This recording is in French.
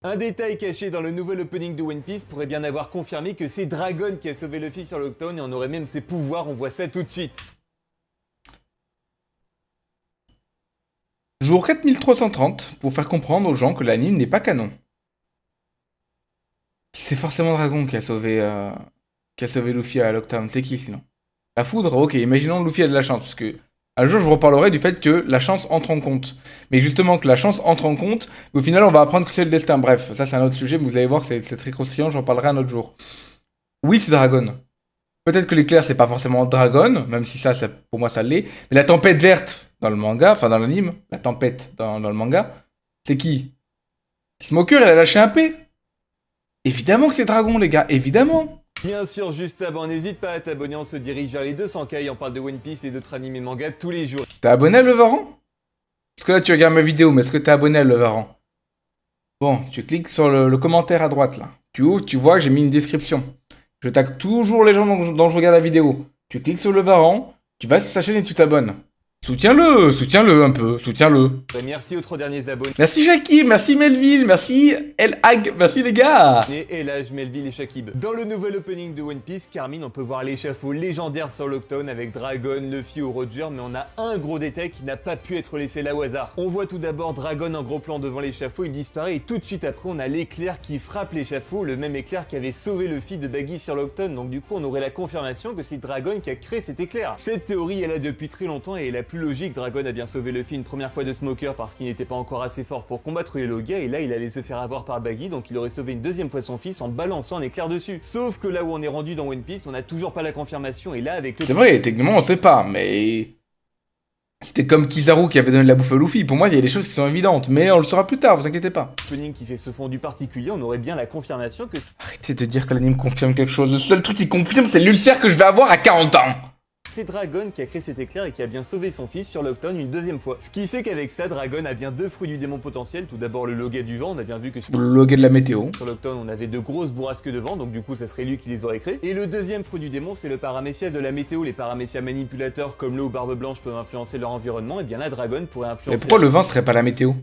Un détail caché dans le nouvel opening de One Piece pourrait bien avoir confirmé que c'est Dragon qui a sauvé Luffy sur Lockdown et on aurait même ses pouvoirs, on voit ça tout de suite. Jour 4330, pour faire comprendre aux gens que l'anime n'est pas canon. C'est forcément Dragon qui a sauvé Luffy à Lockdown. C'est qui sinon? La foudre? Ok, imaginons Luffy a de la chance, parce que un jour je vous reparlerai du fait que la chance entre en compte. Mais justement que la chance entre en compte, au final on va apprendre que c'est le destin. Bref, ça c'est un autre sujet, mais vous allez voir, c'est très croustillant, j'en parlerai un autre jour. Oui, c'est Dragon. Peut-être que l'éclair c'est pas forcément Dragon, même si pour moi ça l'est. Mais la tempête verte dans le manga, enfin dans l'anime, la tempête dans le manga, c'est qui? Smoker, il a lâché un P. Évidemment que c'est Dragon, les gars, évidemment. Bien sûr, juste avant, n'hésite pas à t'abonner, on se dirige vers les 200K et on parle de One Piece et d'autres animés manga tous les jours. T'es abonné à Levaran? Parce que là tu regardes ma vidéo, mais est-ce que t'es abonné à Levaran? Bon, tu cliques sur le commentaire à droite là. Tu ouvres, tu vois que j'ai mis une description. Je tag toujours les gens dont je regarde la vidéo. Tu cliques sur Levaran, tu vas sur sa chaîne et tu t'abonnes. Soutiens-le un peu, soutiens-le. Merci aux 3 derniers abonnés. Merci Jackie, merci Melville, merci El Hag, merci les gars. Et Elage, Melville et Shakib. Dans le nouvel opening de One Piece, Carmine, on peut voir l'échafaud légendaire sur Lockdown avec Dragon, Luffy ou Roger, mais on a un gros détail qui n'a pas pu être laissé là au hasard. On voit tout d'abord Dragon en gros plan devant l'échafaud, il disparaît et tout de suite après on a l'éclair qui frappe l'échafaud, le même éclair qui avait sauvé Luffy de Baggy sur Lockdown, donc du coup on aurait la confirmation que c'est Dragon qui a créé cet éclair. Cette théorie est là depuis très longtemps et la plus logique. Dragon a bien sauvé Luffy une première fois de Smoker parce qu'il n'était pas encore assez fort pour combattre les Logia et là il allait se faire avoir par Baggy, donc il aurait sauvé une deuxième fois son fils en balançant un éclair dessus. Sauf que là où on est rendu dans One Piece, on n'a toujours pas la confirmation et là avec le... C'est vrai, techniquement on sait pas, mais... C'était comme Kizaru qui avait donné de la bouffe à Luffy. Pour moi, il y a des choses qui sont évidentes, mais on le saura plus tard, vous inquiétez pas. opening qui fait ce fondu particulier, on aurait bien la confirmation que Arrêtez de dire que l'anime confirme quelque chose. Le seul truc qui confirme, c'est l'ulcère que je vais avoir à 40 ans. c'est Dragon qui a créé cet éclair et qui a bien sauvé son fils sur Lockdown une deuxième fois. Ce qui fait qu'avec ça, Dragon a bien deux fruits du démon potentiel. Tout d'abord le Logia du vent, on a bien vu que sur Le logo de la météo. Lockdown on avait de grosses bourrasques de vent, donc du coup ça serait lui qui les aurait créés. Et le deuxième fruit du démon c'est le paramécia de la météo. Les paramécias manipulateurs comme l'eau ou barbe blanche peuvent influencer leur environnement, et bien là Dragon pourrait Mais influencer... pourquoi le vin serait pas la météo?